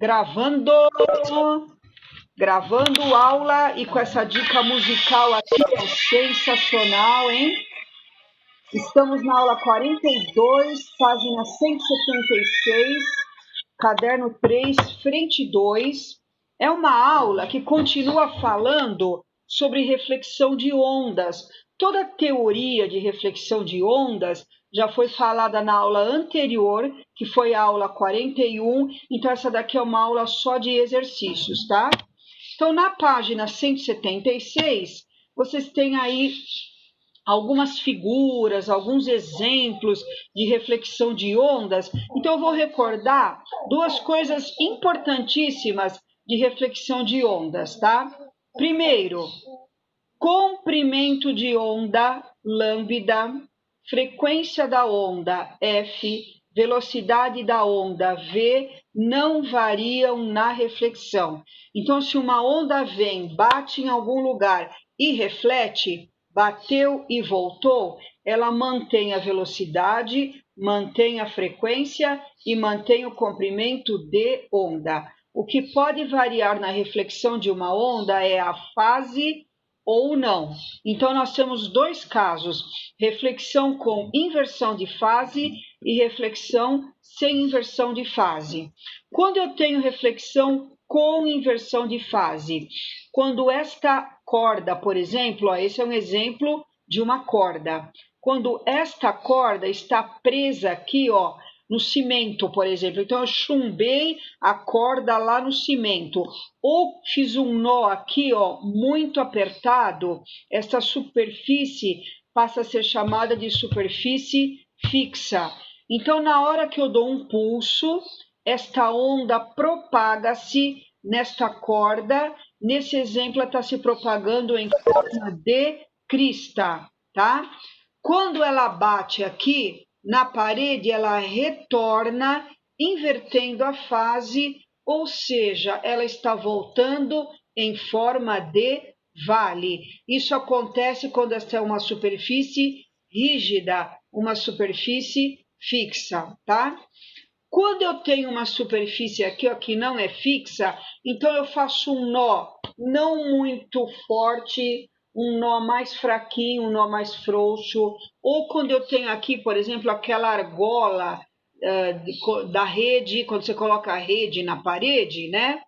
Gravando, gravando aula e com essa dica musical aqui, ó, sensacional, hein? Estamos na aula 42, página 176, caderno 3, frente 2. É uma aula que continua falando sobre reflexão de ondas. Toda a teoria de reflexão de ondas já foi falada na aula anterior, que foi a aula 41, então essa daqui é uma aula só de exercícios, tá? Então, na página 176, vocês têm aí algumas figuras, alguns exemplos de reflexão de ondas. Então, eu vou recordar duas coisas importantíssimas de reflexão de ondas, tá? Primeiro, comprimento de onda, lambda, frequência da onda, f, velocidade da onda, v, não variam na reflexão. Então, se uma onda vem, bate em algum lugar e reflete, bateu e voltou, ela mantém a velocidade, mantém a frequência e mantém o comprimento de onda. O que pode variar na reflexão de uma onda é a fase ou não. Então, nós temos dois casos, reflexão com inversão de fase e reflexão sem inversão de fase. Quando eu tenho reflexão com inversão de fase, quando esta corda, por exemplo, ó, esse é um exemplo de uma corda. Quando esta corda está presa aqui, ó, no cimento, por exemplo. Então, eu chumbei a corda lá no cimento. Ou fiz um nó aqui, ó, muito apertado. Essa superfície passa a ser chamada de superfície fixa. Então, na hora que eu dou um pulso, esta onda propaga-se nesta corda. Nesse exemplo, ela está se propagando em forma de crista, tá? Quando ela bate aqui na parede, ela retorna invertendo a fase, ou seja, ela está voltando em forma de vale. Isso acontece quando esta é uma superfície rígida, uma superfície fixa, tá? Quando eu tenho uma superfície aqui, ó, que não é fixa, então eu faço um nó não muito forte, um nó mais fraquinho, um nó mais frouxo, ou quando eu tenho aqui, por exemplo, aquela argola da rede, quando você coloca a rede na parede, né?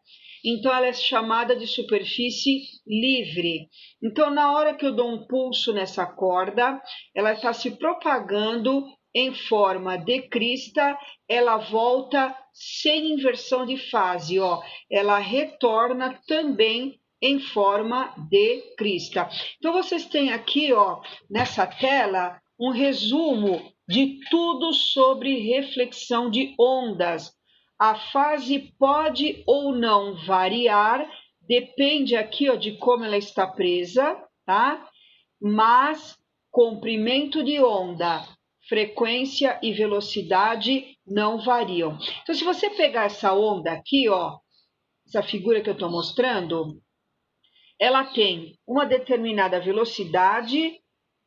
Então, ela é chamada de superfície livre. Então, na hora que eu dou um pulso nessa corda, ela está se propagando em forma de crista, ela volta sem inversão de fase, ó. Ela retorna também em forma de crista. Então, vocês têm aqui, ó, nessa tela, um resumo de tudo sobre reflexão de ondas. A fase pode ou não variar, depende aqui, ó, de como ela está presa, tá? Mas comprimento de onda, frequência e velocidade não variam. Então, se você pegar essa onda aqui, ó, essa figura que eu estou mostrando, ela tem uma determinada velocidade,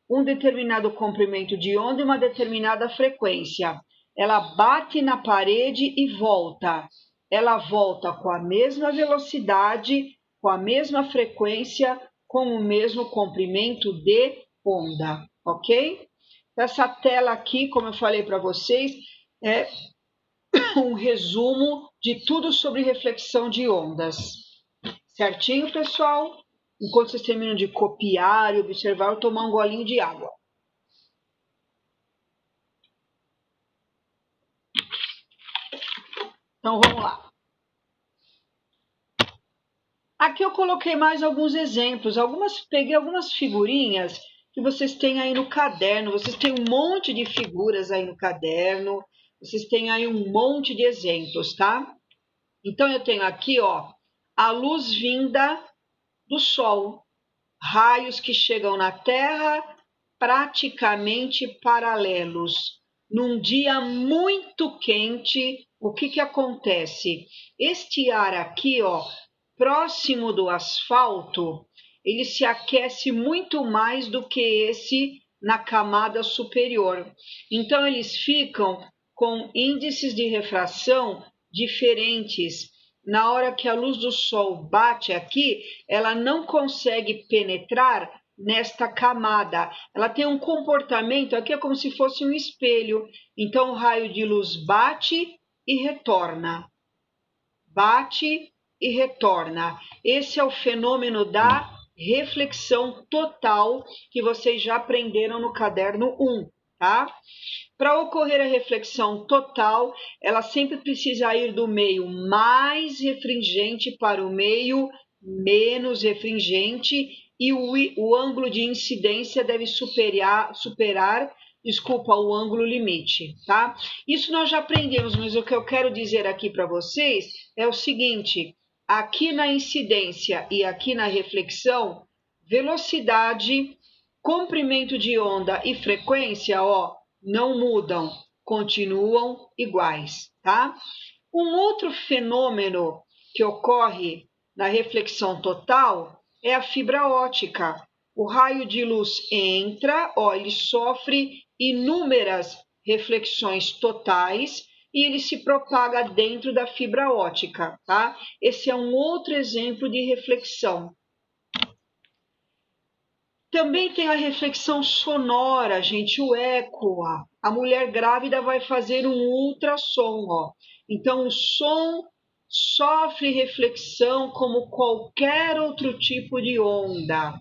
um determinado comprimento de onda e uma determinada frequência. Ela bate na parede e volta. Ela volta com a mesma velocidade, com a mesma frequência, com o mesmo comprimento de onda, ok? Essa tela aqui, como eu falei para vocês, é um resumo de tudo sobre reflexão de ondas. Certinho, pessoal? Enquanto vocês terminam de copiar e observar, eu vou tomar um golinho de água. Então, vamos lá. Aqui eu coloquei mais alguns exemplos, peguei algumas figurinhas que vocês têm aí no caderno. Vocês têm um monte de figuras aí no caderno, vocês têm aí um monte de exemplos, tá? Então, eu tenho aqui, ó, a luz vinda do Sol, raios que chegam na Terra praticamente paralelos. Num dia muito quente, o que acontece? Este ar aqui, ó, próximo do asfalto, ele se aquece muito mais do que esse na camada superior. Então, eles ficam com índices de refração diferentes. na hora que a luz do sol bate aqui, ela não consegue penetrar nesta camada. Ela tem um comportamento aqui, é como se fosse um espelho. Então, o raio de luz bate e retorna. Bate e retorna. Esse é o fenômeno da reflexão total que vocês já aprenderam no caderno 1, tá? Para ocorrer a reflexão total, ela sempre precisa ir do meio mais refringente para o meio menos refringente e o ângulo de incidência deve superar o ângulo limite, tá? Isso nós já aprendemos, mas o que eu quero dizer aqui para vocês é o seguinte: aqui na incidência e aqui na reflexão, velocidade, comprimento de onda e frequência, ó, não mudam, continuam iguais, tá? Um outro fenômeno que ocorre na reflexão total é a fibra ótica. O raio de luz entra, ó, ele sofre inúmeras reflexões totais e ele se propaga dentro da fibra ótica, tá? Esse é um outro exemplo de reflexão. Também tem a reflexão sonora, gente, o eco. A mulher grávida vai fazer um ultrassom, ó. Então, o som sofre reflexão como qualquer outro tipo de onda.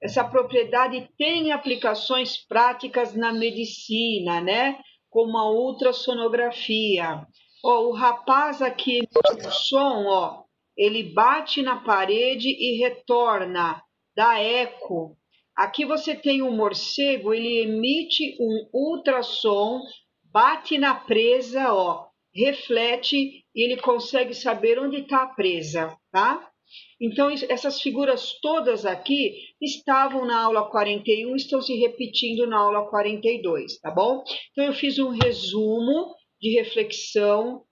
Essa propriedade tem aplicações práticas na medicina, né? Como a ultrassonografia. Ó, o rapaz aqui no som, ó, ele bate na parede e retorna, dá eco. Aqui você tem um morcego, ele emite um ultrassom, bate na presa, ó, reflete e ele consegue saber onde está a presa, tá? Então, essas figuras todas aqui estavam na aula 41, estão se repetindo na aula 42, tá bom? Então, eu fiz um resumo de reflexão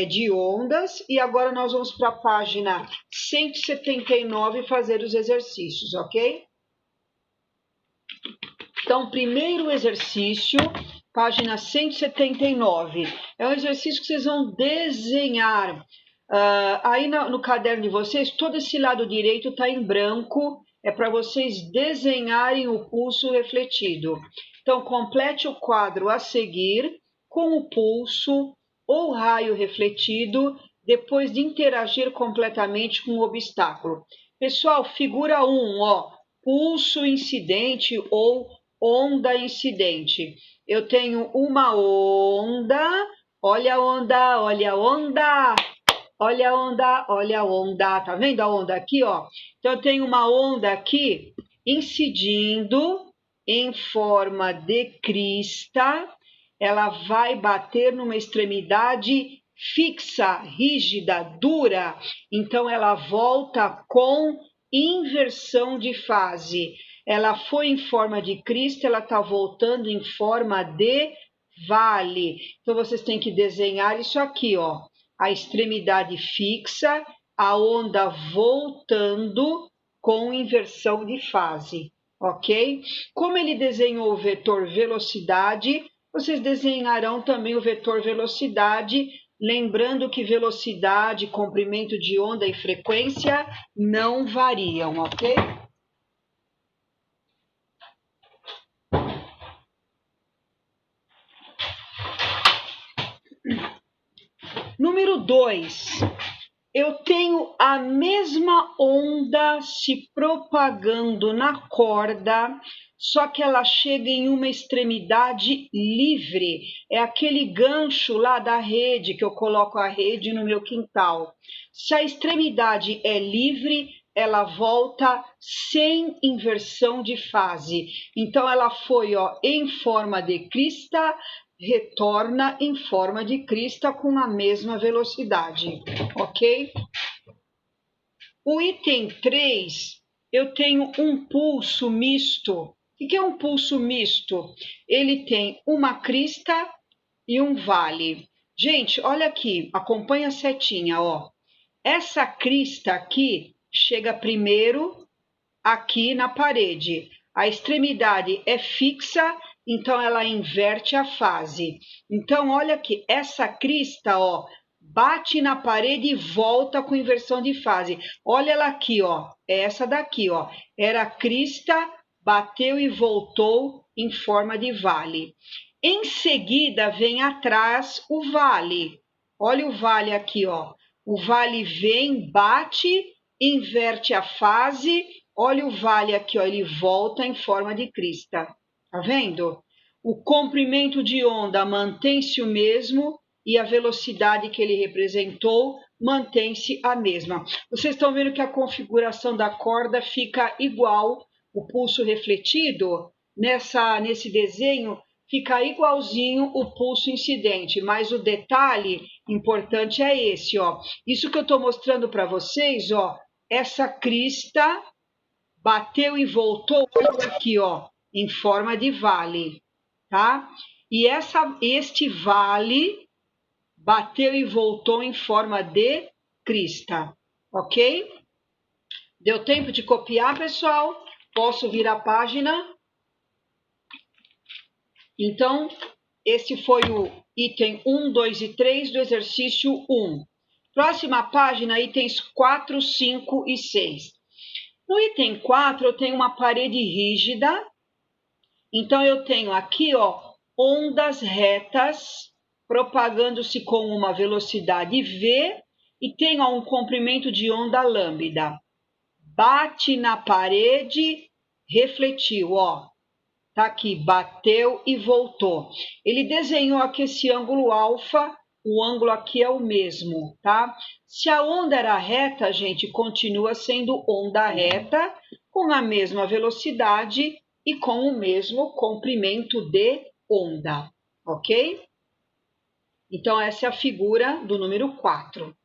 de ondas e agora nós vamos para a página 179 fazer os exercícios, ok? Então, primeiro exercício, página 179. É um exercício que vocês vão desenhar. Aí no caderno de vocês, todo esse lado direito está em branco. É para vocês desenharem o pulso refletido. Então, complete o quadro a seguir com o pulso ou raio refletido, depois de interagir completamente com o obstáculo. Pessoal, figura 1, ó, pulso incidente ou onda incidente. Eu tenho uma onda, olha a onda, olha a onda, olha a onda, olha a onda. Tá vendo a onda aqui, ó? Então, eu tenho uma onda aqui incidindo em forma de crista. Ela vai bater numa extremidade fixa, rígida, dura. Então, ela volta com inversão de fase. Ela foi em forma de crista, ela está voltando em forma de vale. Então, vocês têm que desenhar isso aqui, ó. A extremidade fixa, a onda voltando com inversão de fase, ok? Como ele desenhou o vetor velocidade, vocês desenharão também o vetor velocidade, lembrando que velocidade, comprimento de onda e frequência não variam, ok? Número 2, eu tenho a mesma onda se propagando na corda, só que ela chega em uma extremidade livre. É aquele gancho lá da rede, que eu coloco a rede no meu quintal. Se a extremidade é livre, ela volta sem inversão de fase. Então, ela foi, ó, em forma de crista, retorna em forma de crista com a mesma velocidade, ok? O item 3, eu tenho um pulso misto. O que é um pulso misto? Ele tem uma crista e um vale. Gente, olha aqui, acompanha a setinha, ó. Essa crista aqui chega primeiro aqui na parede. A extremidade é fixa, então ela inverte a fase. Então, olha aqui, essa crista, ó, bate na parede e volta com inversão de fase. Olha ela aqui, ó. É essa daqui, ó. Era crista, bateu e voltou em forma de vale. Em seguida, vem atrás o vale. Olha o vale aqui, ó. O vale vem, bate, inverte a fase. Olha o vale aqui, ó. Ele volta em forma de crista. Tá vendo? O comprimento de onda mantém-se o mesmo e a velocidade que ele representou mantém-se a mesma. Vocês estão vendo que a configuração da corda fica igual, o pulso refletido nesse desenho fica igualzinho o pulso incidente, mas o detalhe importante é esse, ó. Isso que eu estou mostrando para vocês, ó, essa crista bateu e voltou aqui, ó, em forma de vale, tá? E este vale bateu e voltou em forma de crista, ok? Deu tempo de copiar, pessoal? Posso virar a página? Então, esse foi o item 1, 2 e 3 do exercício 1. Próxima página, itens 4, 5 e 6. No item 4, eu tenho uma parede rígida. Então, eu tenho aqui, ó, ondas retas propagando-se com uma velocidade v e tenho ó, um comprimento de onda lambda. Bate na parede, refletiu, ó. Tá aqui, bateu e voltou. Ele desenhou aqui esse ângulo alfa, o ângulo aqui é o mesmo, tá? Se a onda era reta, gente, continua sendo onda reta, com a mesma velocidade e com o mesmo comprimento de onda, ok? Então, essa é a figura do número 4.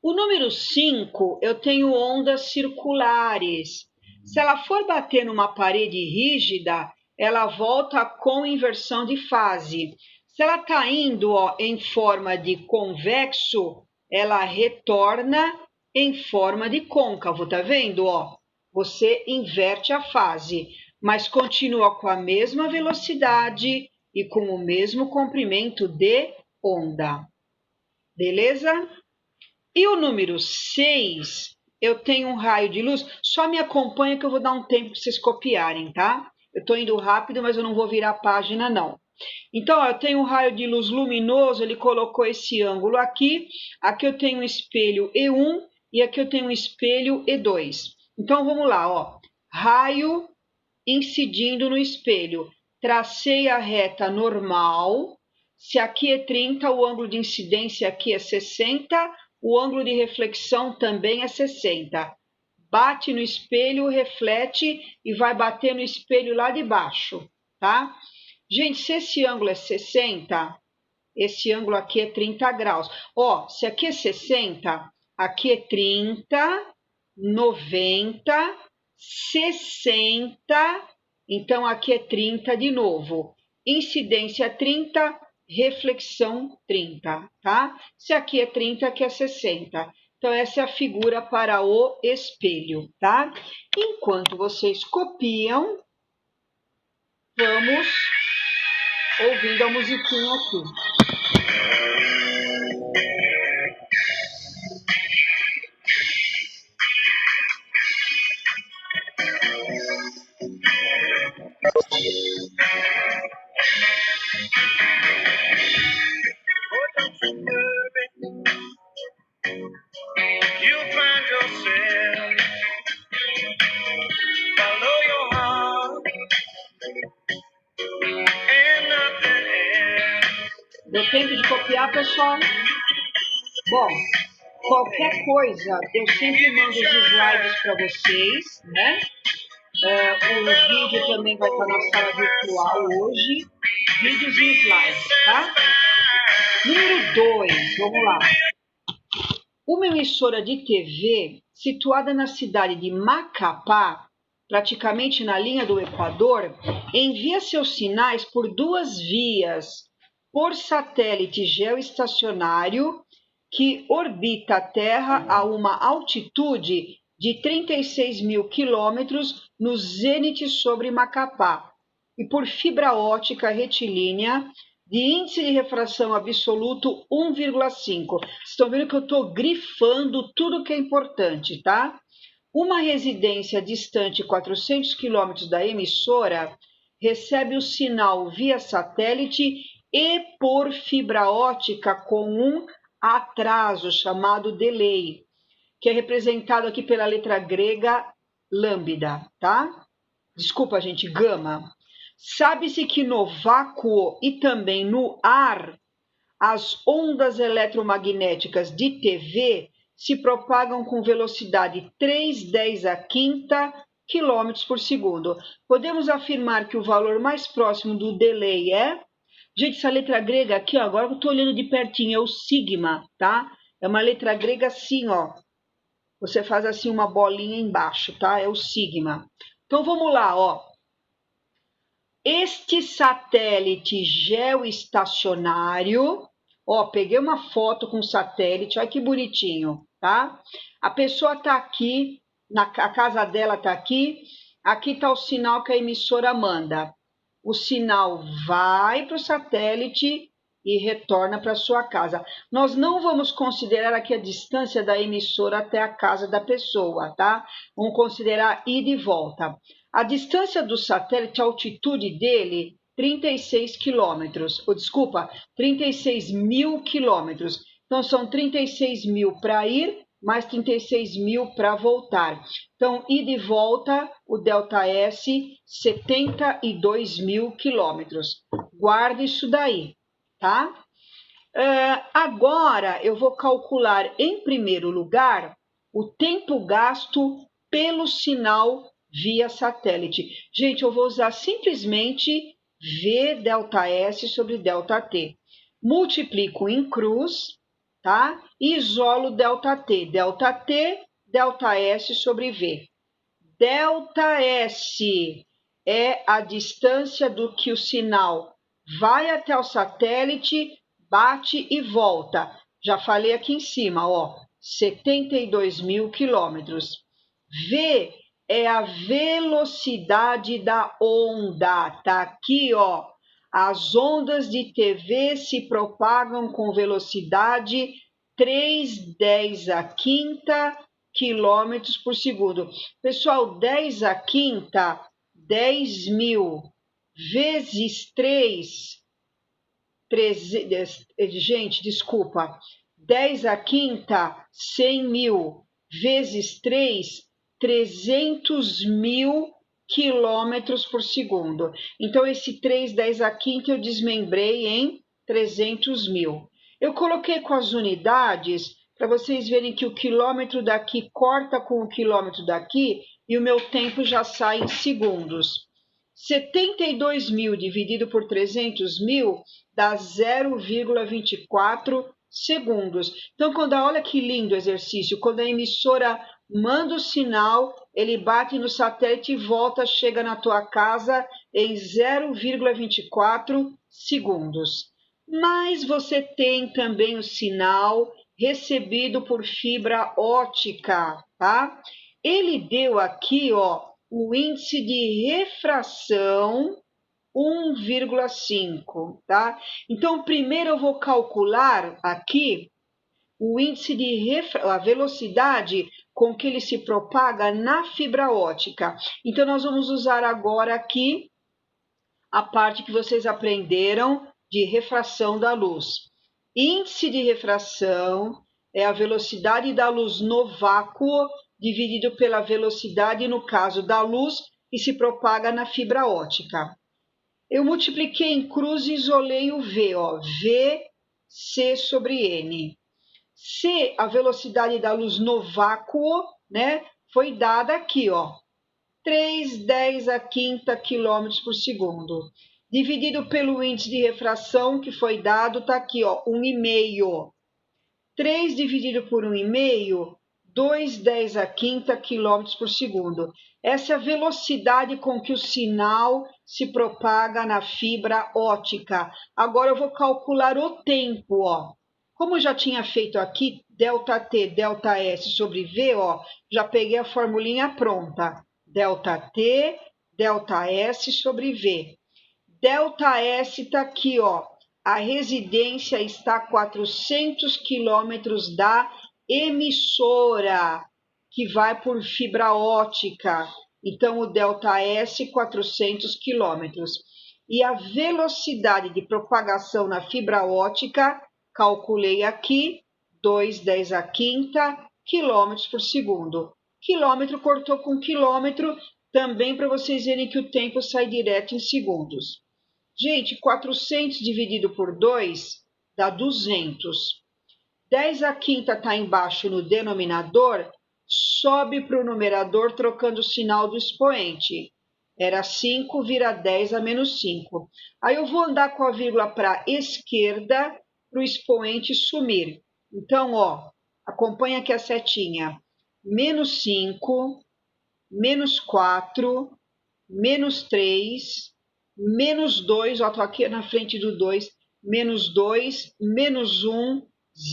O número 5, eu tenho ondas circulares. Se ela for bater numa parede rígida, ela volta com inversão de fase. Se ela está indo ó, em forma de convexo, ela retorna em forma de côncavo, tá vendo? Ó, você inverte a fase, mas continua com a mesma velocidade e com o mesmo comprimento de onda. Beleza? E o número 6, eu tenho um raio de luz. Só me acompanha que eu vou dar um tempo para vocês copiarem, tá? Eu estou indo rápido, mas eu não vou virar a página, não. Então, ó, eu tenho um raio de luz luminoso, ele colocou esse ângulo aqui. Aqui eu tenho um espelho E1 e aqui eu tenho um espelho E2. Então, vamos lá, ó. Raio incidindo no espelho. Tracei a reta normal. Se aqui é 30, o ângulo de incidência aqui é 60, o ângulo de reflexão também é 60. Bate no espelho, reflete e vai bater no espelho lá de baixo, tá? Gente, se esse ângulo é 60, esse ângulo aqui é 30 graus. Ó, se aqui é 60, aqui é 30, 90, 60, então aqui é 30 de novo. Incidência 30, reflexão 30, tá? Se aqui é 30, aqui é 60. Então, essa é a figura para o espelho, tá? Enquanto vocês copiam, vamos ouvindo a musiquinha aqui. Deu tempo de copiar, pessoal? Bom, qualquer coisa, eu sempre mando os slides para vocês, né? O vídeo também vai estar na sala virtual hoje. Vídeos e slides, tá? Número 2, vamos lá. Uma emissora de TV situada na cidade de Macapá, praticamente na linha do Equador, envia seus sinais por 2 vias, por satélite geoestacionário que orbita a Terra a uma altitude de 36 mil quilômetros no zênite sobre Macapá, e por fibra ótica retilínea de índice de refração absoluto 1,5. Estão vendo que eu estou grifando tudo que é importante, tá? Uma residência distante 400 quilômetros da emissora recebe o sinal via satélite e por fibra ótica com um atraso chamado delay, que é representado aqui pela letra grega lambda, tá? Desculpa, gente, gama. Sabe-se que no vácuo e também no ar, as ondas eletromagnéticas de TV se propagam com velocidade 3,10 a quinta quilômetros por segundo. Podemos afirmar que o valor mais próximo do delay é... Gente, essa letra grega aqui, ó, agora eu estou olhando de pertinho, é o sigma, tá? É uma letra grega assim, ó. Você faz assim uma bolinha embaixo, tá? É o sigma. Então vamos lá, ó. Este satélite geoestacionário, ó, peguei uma foto com satélite, olha que bonitinho, tá? A pessoa tá aqui, a casa dela tá aqui, aqui tá o sinal que a emissora manda. O sinal vai para o satélite e retorna para sua casa. Nós não vamos considerar aqui a distância da emissora até a casa da pessoa, tá? Vamos considerar ida e volta. A distância do satélite, a altitude dele, 36 quilômetros, ou desculpa, 36 mil quilômetros. Então, são 36 mil para ir, mais 36 mil para voltar. Então, ida e volta, o delta S, 72 mil quilômetros. Guarda isso daí, tá? Agora, eu vou calcular, em primeiro lugar, o tempo gasto pelo sinal via satélite. Gente, eu vou usar simplesmente V delta S sobre delta T. Multiplico em cruz, tá? E isolo delta T. Delta T, delta S sobre V. Delta S é a distância do que o sinal vai até o satélite, bate e volta. Já falei aqui em cima, ó, 72 mil quilômetros. V é a velocidade da onda. Tá aqui, ó. As ondas de TV se propagam com velocidade 3,10 a quinta quilômetros por segundo. Pessoal, 10 a quinta, 10 mil vezes 3, gente, desculpa, 10 a quinta, 100 mil vezes 3, 300 mil quilômetros por segundo. Então, esse 3, 10 a quinta eu desmembrei em 300 mil. Eu coloquei com as unidades para vocês verem que o quilômetro daqui corta com o quilômetro daqui e o meu tempo já sai em segundos. 72 mil dividido por 300 mil dá 0,24 segundos. Então, olha que lindo o exercício, quando a emissora manda o sinal, ele bate no satélite e volta, chega na tua casa em 0,24 segundos. Mas você tem também o sinal recebido por fibra ótica, tá? Ele deu aqui, ó, o índice de refração 1,5, tá? Então, primeiro eu vou calcular aqui o índice de a velocidade com que ele se propaga na fibra ótica. Então, nós vamos usar agora aqui a parte que vocês aprenderam de refração da luz. Índice de refração é a velocidade da luz no vácuo dividido pela velocidade, no caso da luz, que se propaga na fibra ótica. Eu multipliquei em cruz e isolei o V, ó, V, C sobre N. C, a velocidade da luz no vácuo, né, foi dada aqui, ó, 3,10 a quinta quilômetros por segundo. Dividido pelo índice de refração que foi dado, tá aqui, ó, 1,5. 3 dividido por 1,5, 2,10 a quinta quilômetros por segundo. Essa é a velocidade com que o sinal se propaga na fibra ótica. Agora eu vou calcular o tempo, ó. Como eu já tinha feito aqui, delta T, delta S sobre V, ó, já peguei a formulinha pronta. Delta T, delta S sobre V. Delta S está aqui, ó, a residência está a 400 quilômetros da emissora, que vai por fibra ótica. Então, o ΔS, 400 quilômetros. E a velocidade de propagação na fibra ótica, calculei aqui, 2,10 à quinta quilômetros por segundo. Quilômetro cortou com quilômetro, também para vocês verem que o tempo sai direto em segundos. Gente, 400 dividido por 2 dá 200. 10 à quinta está embaixo no denominador, sobe para o numerador trocando o sinal do expoente. Era 5, vira 10 a menos 5. Aí eu vou andar com a vírgula para a esquerda para o expoente sumir. Então, ó, acompanha aqui a setinha. Menos 5, menos 4, menos 3, menos 2, ó, estou aqui na frente do 2, menos 2, menos 1,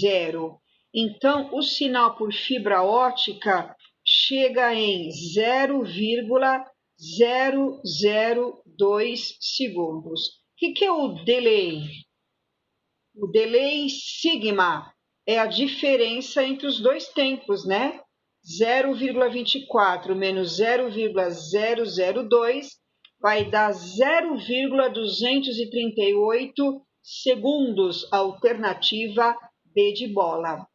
0. Então, o sinal por fibra ótica chega em 0,002 segundos. O que é o delay? O delay sigma é a diferença entre os dois tempos, né? 0,24 menos 0,002 vai dar 0,238 segundos, alternativa B de bola.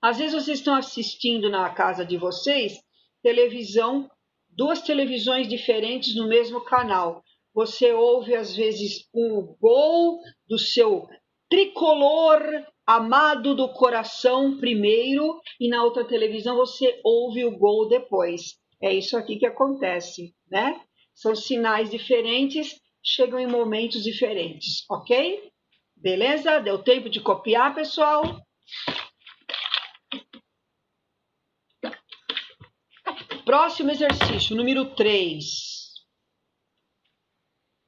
Às vezes vocês estão assistindo na casa de vocês televisão, duas televisões diferentes no mesmo canal. Você ouve às vezes o gol do seu tricolor amado do coração primeiro e na outra televisão você ouve o gol depois. É isso aqui que acontece, né? São sinais diferentes, chegam em momentos diferentes, ok? Beleza? Deu tempo de copiar, pessoal? Próximo exercício, número 3.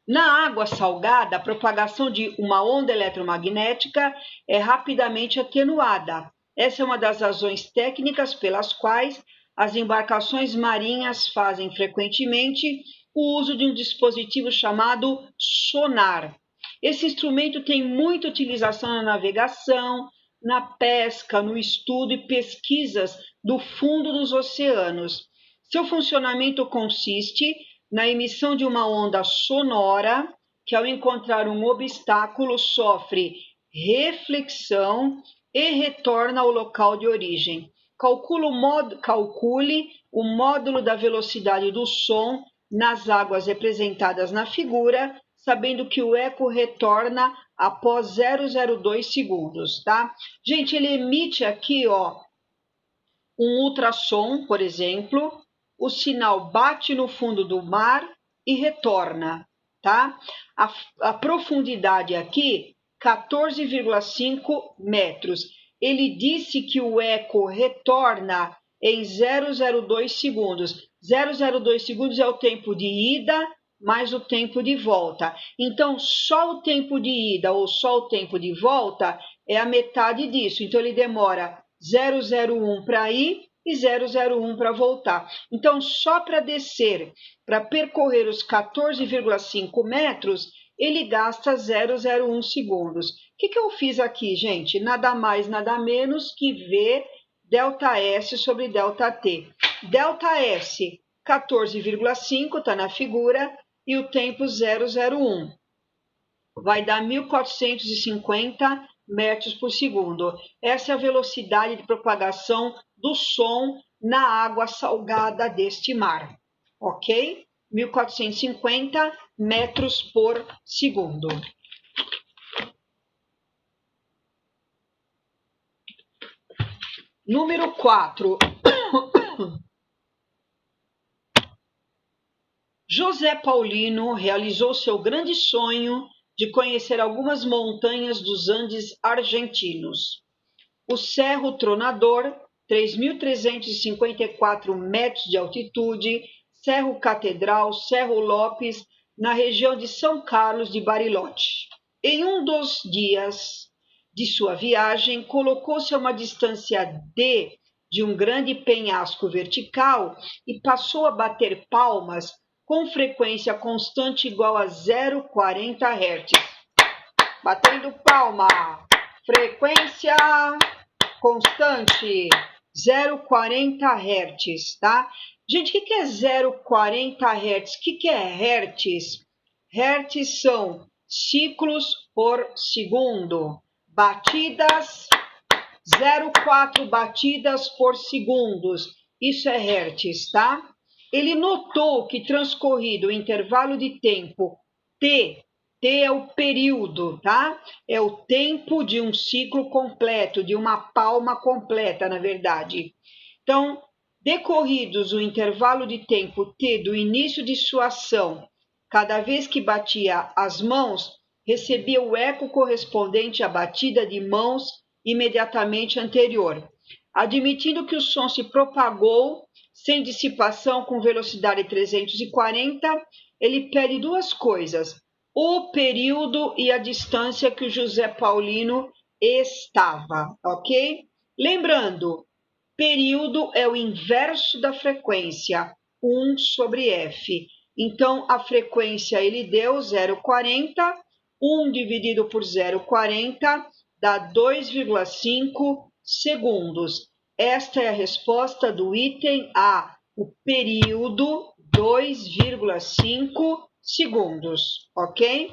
Na água salgada, a propagação de uma onda eletromagnética é rapidamente atenuada. Essa é uma das razões técnicas pelas quais as embarcações marinhas fazem frequentemente o uso de um dispositivo chamado sonar. Esse instrumento tem muita utilização na navegação, na pesca, no estudo e pesquisas do fundo dos oceanos. Seu funcionamento consiste na emissão de uma onda sonora que, ao encontrar um obstáculo, sofre reflexão e retorna ao local de origem. Calcule o módulo da velocidade do som nas águas representadas na figura, sabendo que o eco retorna após 0,02 segundos, tá? Gente, ele emite aqui, ó, um ultrassom, por exemplo, o sinal bate no fundo do mar e retorna, tá? A profundidade aqui, 14,5 metros. Ele disse que o eco retorna em 0,02 segundos. 0,02 segundos é o tempo de ida mais o tempo de volta. Então, só o tempo de ida ou só o tempo de volta é a metade disso. Então, ele demora 0,01 para ir e 0,01 para voltar. Então, só para descer, para percorrer os 14,5 metros, ele gasta 0,01 segundos. O que eu fiz aqui, gente? Nada mais, nada menos que V ΔS sobre ΔT. ΔS, 14,5, está na figura, e o tempo 0,01. Vai dar 1.450 metros por segundo. Essa é a velocidade de propagação do som na água salgada deste mar, ok? 1.450 metros por segundo. Número 4. José Paulino realizou seu grande sonho de conhecer algumas montanhas dos Andes argentinos. O Cerro Tronador, 3.354 metros de altitude, Cerro Catedral, Cerro Lopes, na região de São Carlos de Bariloche. Em um dos dias de sua viagem, colocou-se a uma distância D de um grande penhasco vertical e passou a bater palmas com frequência constante igual a 0,40 Hz. Batendo palma. Frequência constante, 0,40 Hz, tá? Gente, o que é 0,40 Hz? O que é Hertz? Hertz são ciclos por segundo. Batidas, 0,4 batidas por segundos. Isso é Hertz, tá? Ele notou que transcorrido o intervalo de tempo T, T é o período, tá? É o tempo de um ciclo completo, de uma palma completa, na verdade. Então, decorridos o intervalo de tempo T do início de sua ação, cada vez que batia as mãos, recebia o eco correspondente à batida de mãos imediatamente anterior. Admitindo que o som se propagou sem dissipação com velocidade 340, ele pede duas coisas: o período e a distância que o José Paulino estava, ok? Lembrando, período é o inverso da frequência, 1 sobre F. Então, a frequência ele deu 0,40, 1 dividido por 0,40 dá 2,5 segundos. Esta é a resposta do item A, o período 2,5 segundos, ok?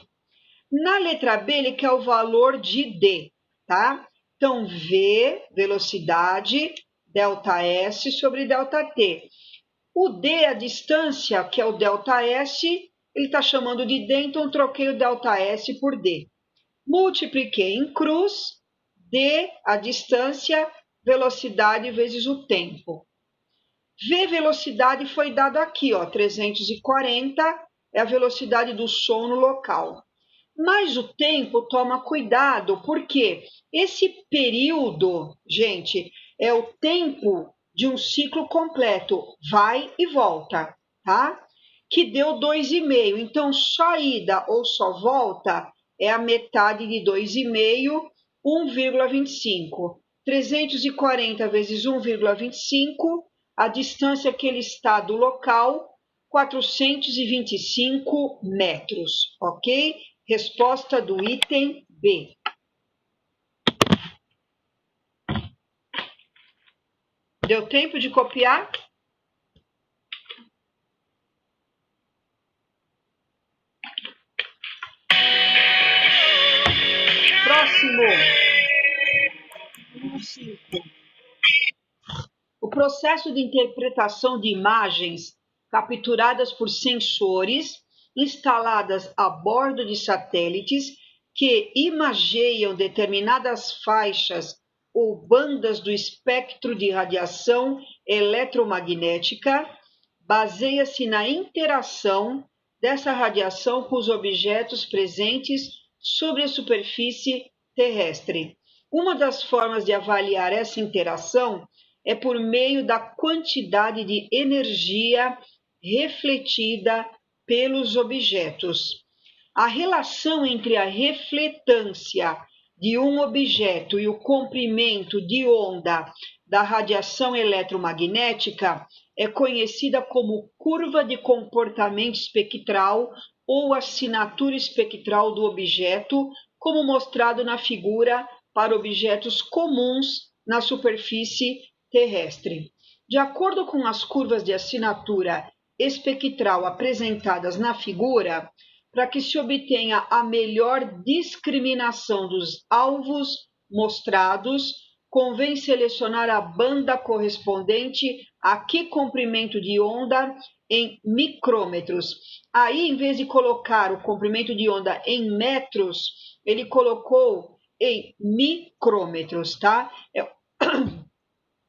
Na letra B, ele quer o valor de D, tá? Então, V, velocidade, ΔS sobre ΔT. O D, a distância, que é o ΔS, ele está chamando de D, então troquei o ΔS por D. Multipliquei em cruz, D, a distância, velocidade vezes o tempo. V, velocidade, foi dado aqui, ó, 340 é a velocidade do som no local. Mas o tempo, toma cuidado, porque esse período, gente, é o tempo de um ciclo completo, vai e volta, tá? Que deu 2,5. Então, só ida ou só volta é a metade de 2,5, 1,25. 340 vezes 1,25, a distância que ele está do local, 425 metros, ok? Resposta do item B. Deu tempo de copiar? Próximo. Número 5. O processo de interpretação de imagens capturadas por sensores instaladas a bordo de satélites que imageiam determinadas faixas ou bandas do espectro de radiação eletromagnética, baseia-se na interação dessa radiação com os objetos presentes sobre a superfície terrestre. Uma das formas de avaliar essa interação é por meio da quantidade de energia refletida pelos objetos. A relação entre a refletância de um objeto e o comprimento de onda da radiação eletromagnética é conhecida como curva de comportamento espectral ou assinatura espectral do objeto, como mostrado na figura para objetos comuns na superfície terrestre. De acordo com as curvas de assinatura espectral apresentadas na figura, para que se obtenha a melhor discriminação dos alvos mostrados, convém selecionar a banda correspondente a que comprimento de onda em micrômetros. Aí, em vez de colocar o comprimento de onda em metros, ele colocou em micrômetros, tá?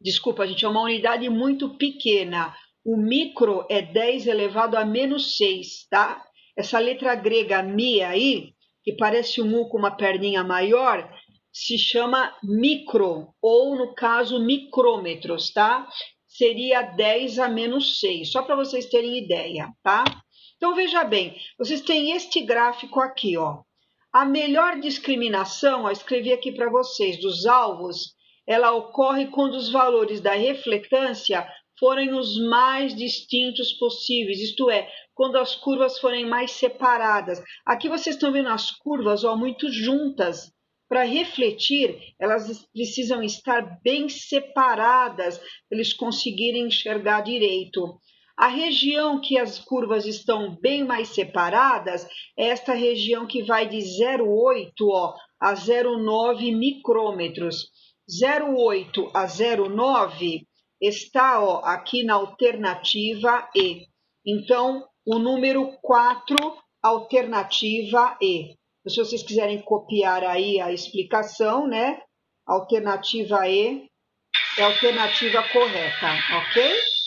Desculpa, gente, é uma unidade muito pequena. O micro é 10 elevado a menos 6, tá? Essa letra grega mi aí, que parece um U com uma perninha maior, se chama micro, ou no caso micrômetros, tá? Seria 10 a menos 6, só para vocês terem ideia, tá? Então, veja bem, vocês têm este gráfico aqui, ó. A melhor discriminação, ó, escrevi aqui para vocês, dos alvos, ela ocorre quando os valores da refletância forem os mais distintos possíveis, isto é, quando as curvas forem mais separadas. Aqui vocês estão vendo as curvas, ó, muito juntas. Para refletir, elas precisam estar bem separadas, para eles conseguirem enxergar direito. A região que as curvas estão bem mais separadas é esta região que vai de 0,8 ó, a 0,9 micrômetros. 0,8 a 0,9 está ó, aqui na alternativa E. Então, o número 4, alternativa E. Se vocês quiserem copiar aí a explicação, né? Alternativa E é a alternativa correta, ok?